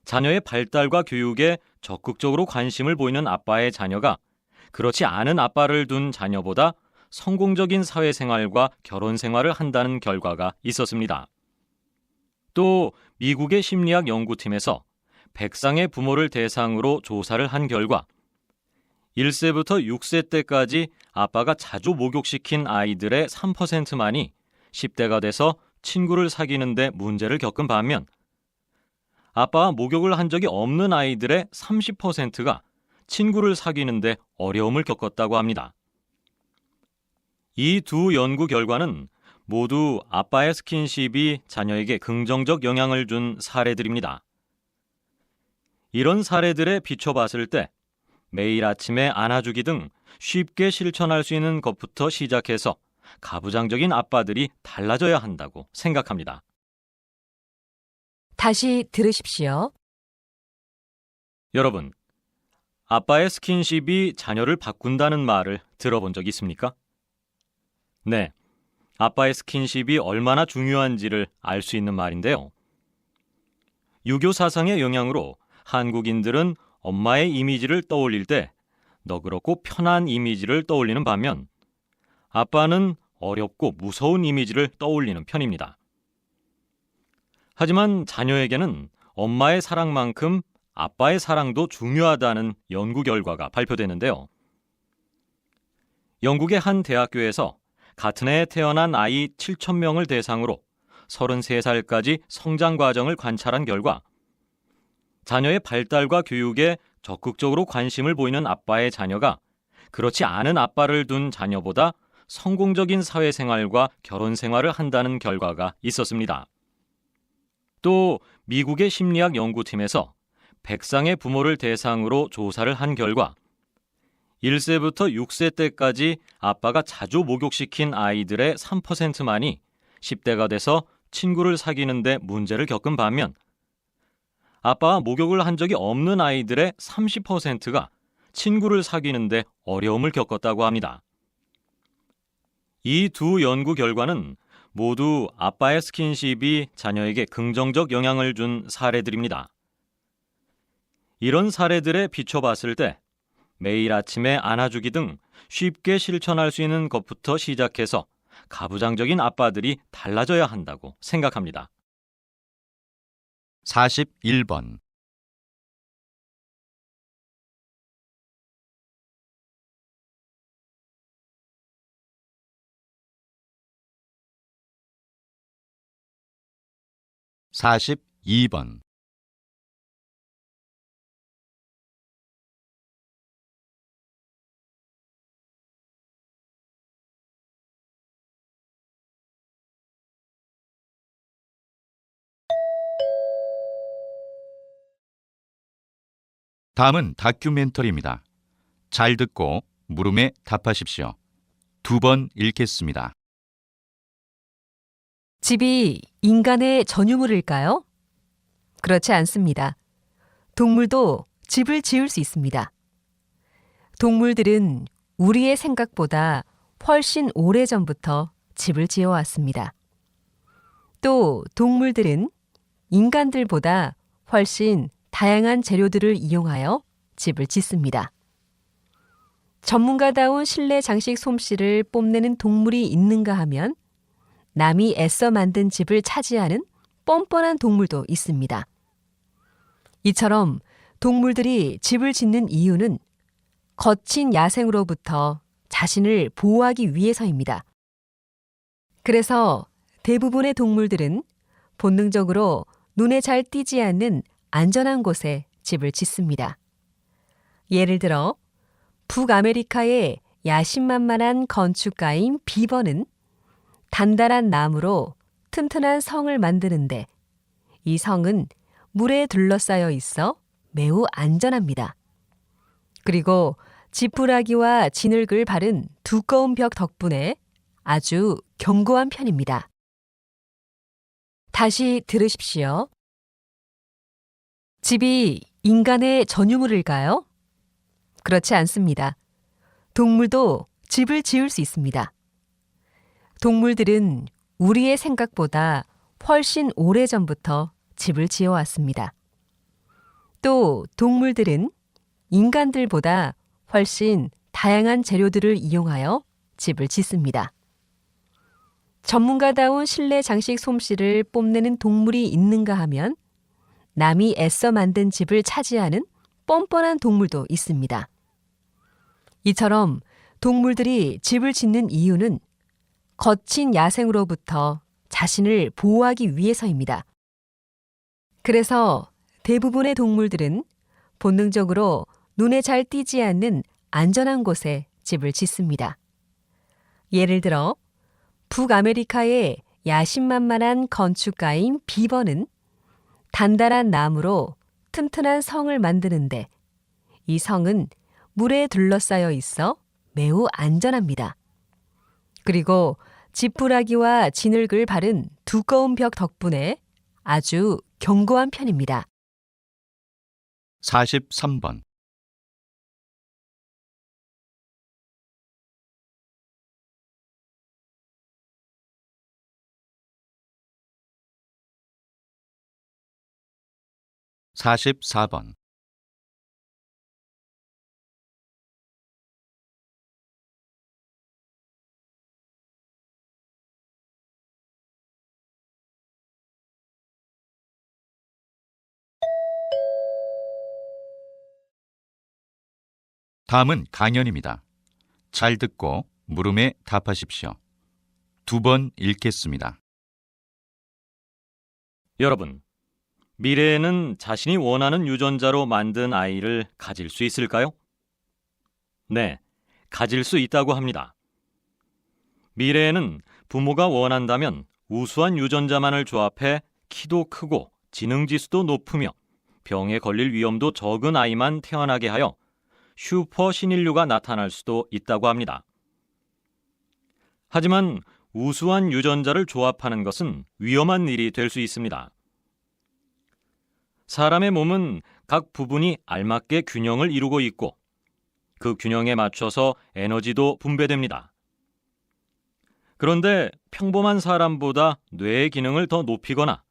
자녀의 발달과 교육에 적극적으로 관심을 보이는 아빠의 자녀가 그렇지 않은 아빠를 둔 자녀보다 성공적인 사회생활과 결혼생활을 한다는 결과가 있었습니다. 또 미국의 심리학 연구팀에서 100상의 부모를 대상으로 조사를 한 결과 1세부터 6세 때까지 아빠가 자주 목욕시킨 아이들의 3%만이 10대가 돼서 친구를 사귀는 데 문제를 겪은 반면 아빠와 목욕을 한 적이 없는 아이들의 30%가 친구를 사귀는 데 어려움을 겪었다고 합니다. 이 두 연구 결과는 모두 아빠의 스킨십이 자녀에게 긍정적 영향을 준 사례들입니다. 이런 사례들에 비춰봤을 때 매일 아침에 안아주기 등 쉽게 실천할 수 있는 것부터 시작해서 가부장적인 아빠들이 달라져야 한다고 생각합니다. 다시 들으십시오. 여러분, 아빠의 스킨십이 자녀를 바꾼다는 말을 들어본 적 있습니까? 네, 아빠의 스킨십이 얼마나 중요한지를 알 수 있는 말인데요. 유교 사상의 영향으로 한국인들은 엄마의 이미지를 떠올릴 때 너그럽고 편한 이미지를 떠올리는 반면 아빠는 어렵고 무서운 이미지를 떠올리는 편입니다. 하지만 자녀에게는 엄마의 사랑만큼 아빠의 사랑도 중요하다는 연구 결과가 발표되는데요. 영국의 한 대학교에서 같은 해에 태어난 아이 7,000명을 대상으로 33살까지 성장 과정을 관찰한 결과 자녀의 발달과 교육에 적극적으로 관심을 보이는 아빠의 자녀가 그렇지 않은 아빠를 둔 자녀보다 성공적인 사회생활과 결혼생활을 한다는 결과가 있었습니다. 또 미국의 심리학 연구팀에서 100상의 부모를 대상으로 조사를 한 결과 1세부터 6세 때까지 아빠가 자주 목욕시킨 아이들의 3%만이 10대가 돼서 친구를 사귀는 데 문제를 겪은 반면 아빠와 목욕을 한 적이 없는 아이들의 30%가 친구를 사귀는 데 어려움을 겪었다고 합니다. 이 두 연구 결과는 모두 아빠의 스킨십이 자녀에게 긍정적 영향을 준 사례들입니다. 이런 사례들에 비춰봤을 때 매일 아침에 안아주기 등 쉽게 실천할 수 있는 것부터 시작해서 가부장적인 아빠들이 달라져야 한다고 생각합니다. 41번 42번 다음은 다큐멘터리입니다. 잘 듣고 물음에 답하십시오. 2번 읽겠습니다. 집이 인간의 전유물일까요? 그렇지 않습니다. 동물도 집을 지을 수 있습니다. 동물들은 우리의 생각보다 훨씬 오래전부터 집을 지어왔습니다. 또 동물들은 인간들보다 훨씬 다양한 재료들을 이용하여 집을 짓습니다. 전문가다운 실내 장식 솜씨를 뽐내는 동물이 있는가 하면 남이 애써 만든 집을 차지하는 뻔뻔한 동물도 있습니다. 이처럼 동물들이 집을 짓는 이유는 거친 야생으로부터 자신을 보호하기 위해서입니다. 그래서 대부분의 동물들은 본능적으로 눈에 잘 띄지 않는 안전한 곳에 집을 짓습니다. 예를 들어 북아메리카의 야심만만한 건축가인 비버는 단단한 나무로 튼튼한 성을 만드는데 이 성은 물에 둘러싸여 있어 매우 안전합니다. 그리고 지푸라기와 진흙을 바른 두꺼운 벽 덕분에 아주 견고한 편입니다. 다시 들으십시오. 집이 인간의 전유물일까요? 그렇지 않습니다. 동물도 집을 지을 수 있습니다. 동물들은 우리의 생각보다 훨씬 오래전부터 집을 지어왔습니다. 또 동물들은 인간들보다 훨씬 다양한 재료들을 이용하여 집을 짓습니다. 전문가다운 실내 장식 솜씨를 뽐내는 동물이 있는가 하면 남이 애써 만든 집을 차지하는 뻔뻔한 동물도 있습니다. 이처럼 동물들이 집을 짓는 이유는 거친 야생으로부터 자신을 보호하기 위해서입니다. 그래서 대부분의 동물들은 본능적으로 눈에 잘 띄지 않는 안전한 곳에 집을 짓습니다. 예를 들어 북아메리카의 야심만만한 건축가인 비버는 단단한 나무로 튼튼한 성을 만드는데 이 성은 물에 둘러싸여 있어 매우 안전합니다. 그리고 지푸라기와 진흙을 바른 두꺼운 벽 덕분에 아주 견고한 편입니다. 43번. (44번) 다음은 강연입니다. 잘 듣고 물음에 답하십시오. 2번 읽겠습니다. 여러분, 미래에는 자신이 원하는 유전자로 만든 아이를 가질 수 있을까요? 네, 가질 수 있다고 합니다. 미래에는 부모가 원한다면 우수한 유전자만을 조합해 키도 크고 지능지수도 높으며 병에 걸릴 위험도 적은 아이만 태어나게 하여 슈퍼 신인류가 나타날 수도 있다고 합니다. 하지만 우수한 유전자를 조합하는 것은 위험한 일이 될 수 있습니다. 사람의 몸은 각 부분이 알맞게 균형을 이루고 있고 그 균형에 맞춰서 에너지도 분배됩니다. 그런데 평범한 사람보다 뇌의 기능을 더 높이거나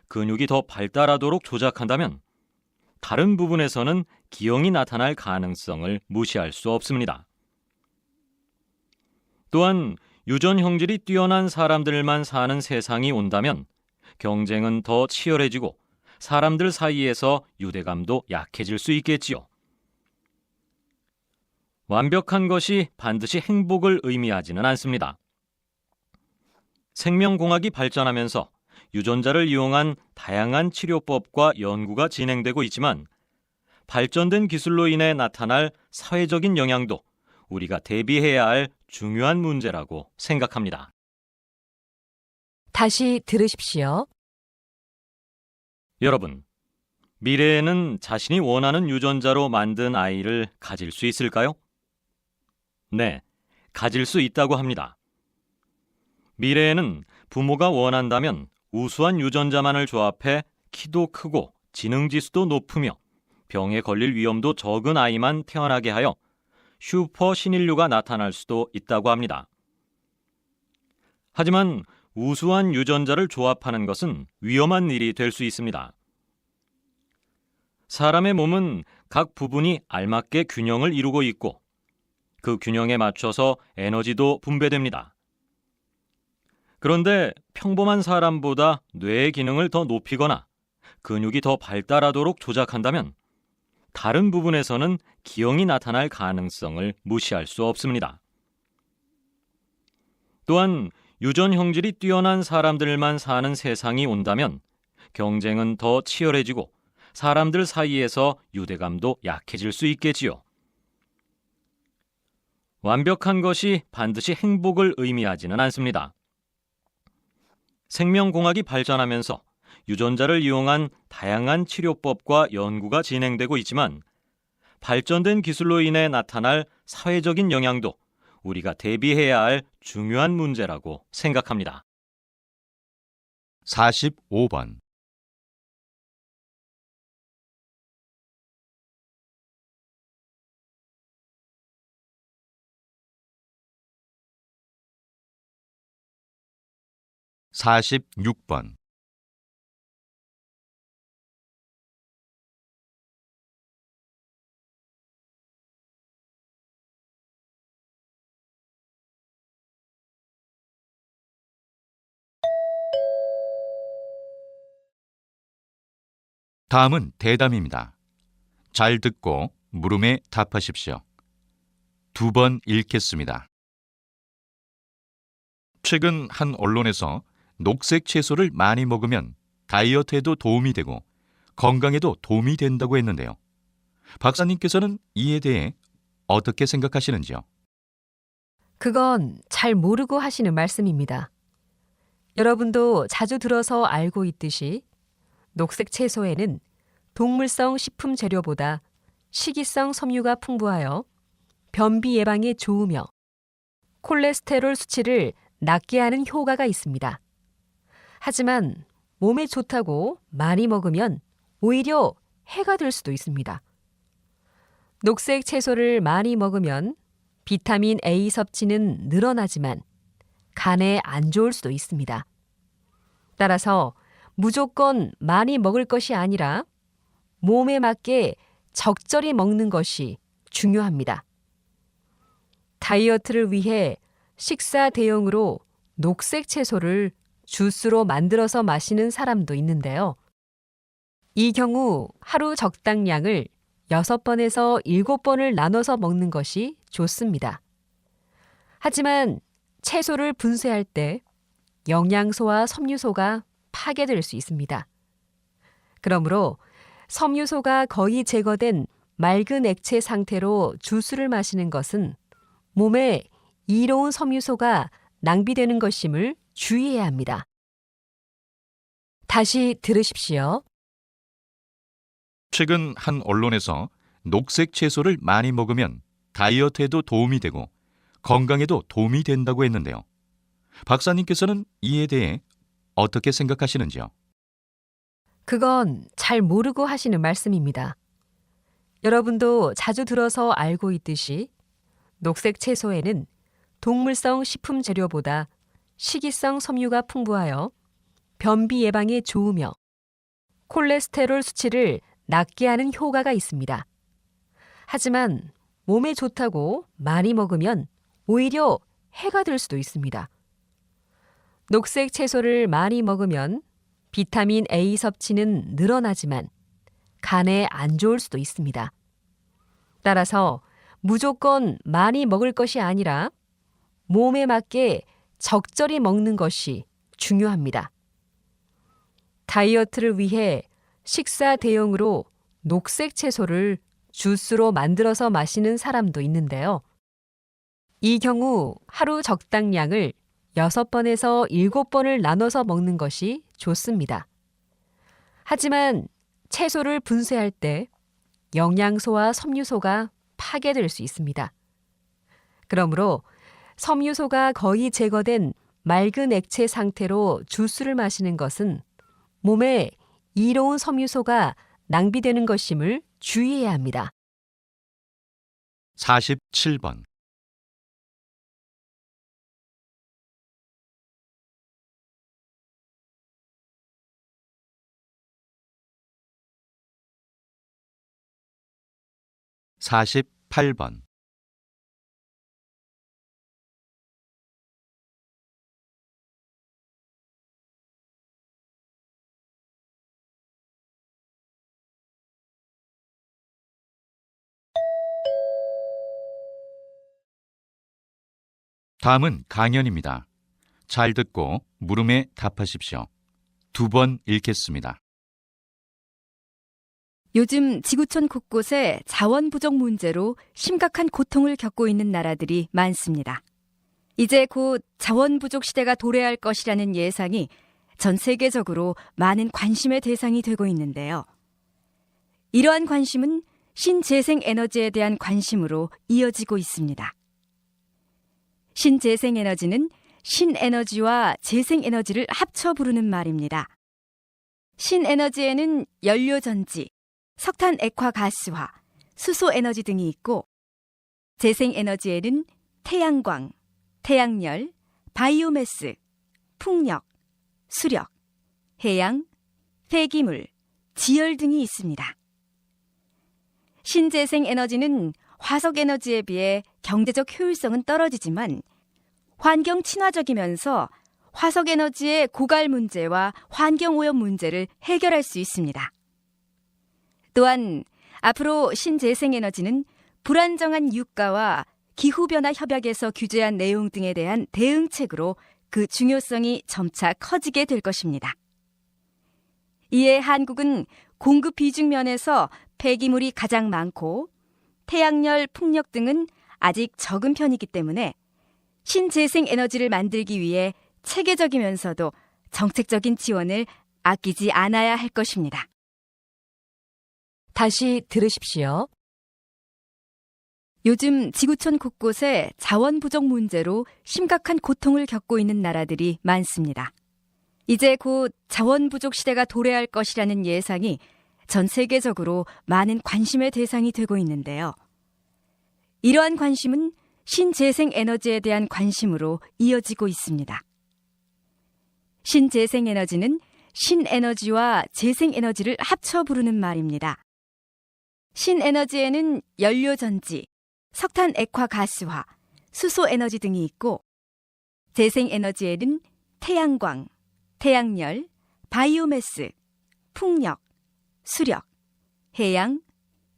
근육이 더 발달하도록 조작한다면 다른 부분에서는 기형이 나타날 가능성을 무시할 수 없습니다. 또한 유전 형질이 뛰어난 사람들만 사는 세상이 온다면 경쟁은 더 치열해지고 사람들 사이에서 유대감도 약해질 수 있겠지요. 완벽한 것이 반드시 행복을 의미하지는 않습니다. 생명공학이 발전하면서 유전자를 이용한 다양한 치료법과 연구가 진행되고 있지만 발전된 기술로 인해 나타날 사회적인 영향도 우리가 대비해야 할 중요한 문제라고 생각합니다. 다시 들으십시오. 여러분, 미래에는 자신이 원하는 유전자로 만든 아이를 가질 수 있을까요? 네, 가질 수 있다고 합니다. 미래에는 부모가 원한다면 우수한 유전자만을 조합해 키도 크고 지능지수도 높으며 병에 걸릴 위험도 적은 아이만 태어나게 하여 슈퍼 신인류가 나타날 수도 있다고 합니다. 하지만 우수한 유전자를 조합하는 것은 위험한 일이 될 수 있습니다. 사람의 몸은 각 부분이 알맞게 균형을 이루고 있고 그 균형에 맞춰서 에너지도 분배됩니다. 그런데 평범한 사람보다 뇌의 기능을 더 높이거나 근육이 더 발달하도록 조작한다면 다른 부분에서는 기형이 나타날 가능성을 무시할 수 없습니다. 또한 유전 형질이 뛰어난 사람들만 사는 세상이 온다면 경쟁은 더 치열해지고 사람들 사이에서 유대감도 약해질 수 있겠지요. 완벽한 것이 반드시 행복을 의미하지는 않습니다. 생명공학이 발전하면서 유전자를 이용한 다양한 치료법과 연구가 진행되고 있지만 발전된 기술로 인해 나타날 사회적인 영향도 우리가 대비해야 할 중요한 문제라고 생각합니다. 45번. 46번. 다음은 대담입니다. 잘 듣고 물음에 답하십시오. 2번 읽겠습니다. 최근 한 언론에서 녹색 채소를 많이 먹으면 다이어트에도 도움이 되고 건강에도 도움이 된다고 했는데요. 박사님께서는 이에 대해 어떻게 생각하시는지요? 그건 잘 모르고 하시는 말씀입니다. 여러분도 자주 들어서 알고 있듯이 녹색 채소에는 동물성 식품 재료보다 식이성 섬유가 풍부하여 변비 예방에 좋으며 콜레스테롤 수치를 낮게 하는 효과가 있습니다. 하지만 몸에 좋다고 많이 먹으면 오히려 해가 될 수도 있습니다. 녹색 채소를 많이 먹으면 비타민 A 섭취는 늘어나지만 간에 안 좋을 수도 있습니다. 따라서 무조건 많이 먹을 것이 아니라 몸에 맞게 적절히 먹는 것이 중요합니다. 다이어트를 위해 식사 대용으로 녹색 채소를 주스로 만들어서 마시는 사람도 있는데요. 이 경우 하루 적당량을 6번에서 7번을 나눠서 먹는 것이 좋습니다. 하지만 채소를 분쇄할 때 영양소와 섬유소가 파괴될 수 있습니다. 그러므로 섬유소가 거의 제거된 맑은 액체 상태로 주스를 마시는 것은 몸에 이로운 섬유소가 낭비되는 것임을 주의해야 합니다. 다시 들으십시오. 최근 한 언론에서 녹색 채소를 많이 먹으면 다이어트에도 도움이 되고 건강에도 도움이 된다고 했는데요. 박사님께서는 이에 대해 어떻게 생각하시는지요? 그건 잘 모르고 하시는 말씀입니다. 여러분도 자주 들어서 알고 있듯이 녹색 채소에는 동물성 식품 재료보다 식이성 섬유가 풍부하여 변비 예방에 좋으며 콜레스테롤 수치를 낮게 하는 효과가 있습니다. 하지만 몸에 좋다고 많이 먹으면 오히려 해가 될 수도 있습니다. 녹색 채소를 많이 먹으면 비타민 A 섭취는 늘어나지만 간에 안 좋을 수도 있습니다. 따라서 무조건 많이 먹을 것이 아니라 몸에 맞게 적절히 먹는 것이 중요합니다. 다이어트를 위해 식사 대용으로 녹색 채소를 주스로 만들어서 마시는 사람도 있는데요. 이 경우 하루 적당량을 6번에서 7번을 나눠서 먹는 것이 좋습니다. 하지만 채소를 분쇄할 때 영양소와 섬유소가 파괴될 수 있습니다. 그러므로 섬유소가 거의 제거된 맑은 액체 상태로 주스를 마시는 것은 몸에 이로운 섬유소가 낭비되는 것임을 주의해야 합니다. 47번. (48번) 다음은 강연입니다. 잘 듣고 물음에 답하십시오. 2번 읽겠습니다. 요즘 지구촌 곳곳에 자원 부족 문제로 심각한 고통을 겪고 있는 나라들이 많습니다. 이제 곧 자원 부족 시대가 도래할 것이라는 예상이 전 세계적으로 많은 관심의 대상이 되고 있는데요. 이러한 관심은 신재생 에너지에 대한 관심으로 이어지고 있습니다. 신재생 에너지는 신에너지와 재생에너지를 합쳐 부르는 말입니다. 신에너지에는 연료전지, 석탄 액화 가스화, 수소 에너지 등이 있고 재생에너지에는 태양광, 태양열, 바이오매스, 풍력, 수력, 해양, 폐기물, 지열 등이 있습니다. 신재생 에너지는 화석 에너지에 비해 경제적 효율성은 떨어지지만 환경 친화적이면서 화석 에너지의 고갈 문제와 환경 오염 문제를 해결할 수 있습니다. 또한 앞으로 신재생 에너지는 불안정한 유가와 기후변화 협약에서 규제한 내용 등에 대한 대응책으로 그 중요성이 점차 커지게 될 것입니다. 이에 한국은 공급 비중 면에서 폐기물이 가장 많고 태양열, 풍력 등은 아직 적은 편이기 때문에 신재생 에너지를 만들기 위해 체계적이면서도 정책적인 지원을 아끼지 않아야 할 것입니다. 다시 들으십시오. 요즘 지구촌 곳곳에 자원 부족 문제로 심각한 고통을 겪고 있는 나라들이 많습니다. 이제 곧 자원 부족 시대가 도래할 것이라는 예상이 전 세계적으로 많은 관심의 대상이 되고 있는데요. 이러한 관심은 신재생 에너지에 대한 관심으로 이어지고 있습니다. 신재생 에너지는 신에너지와 재생에너지를 합쳐 부르는 말입니다. 신에너지에는 연료전지, 석탄 액화 가스화, 수소 에너지 등이 있고 재생에너지에는 태양광, 태양열, 바이오매스, 풍력, 수력, 해양,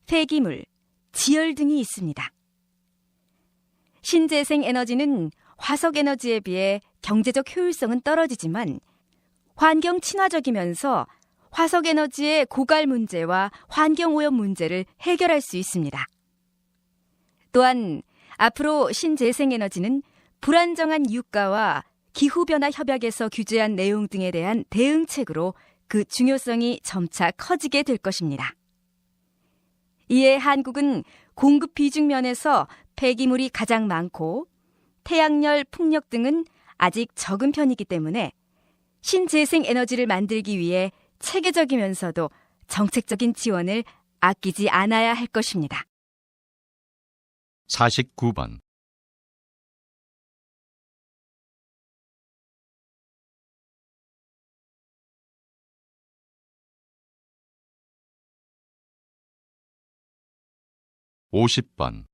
폐기물, 지열 등이 있습니다. 신재생 에너지는 화석 에너지에 비해 경제적 효율성은 떨어지지만 환경 친화적이면서 화석 에너지의 고갈 문제와 환경 오염 문제를 해결할 수 있습니다. 또한 앞으로 신재생 에너지는 불안정한 유가와 기후변화 협약에서 규제한 내용 등에 대한 대응책으로 그 중요성이 점차 커지게 될 것입니다. 이에 한국은 공급 비중 면에서 폐기물이 가장 많고 태양열, 풍력 등은 아직 적은 편이기 때문에 신재생 에너지를 만들기 위해 체계적이면서도 정책적인 지원을 아끼지 않아야 할 것입니다. 49번. (50번)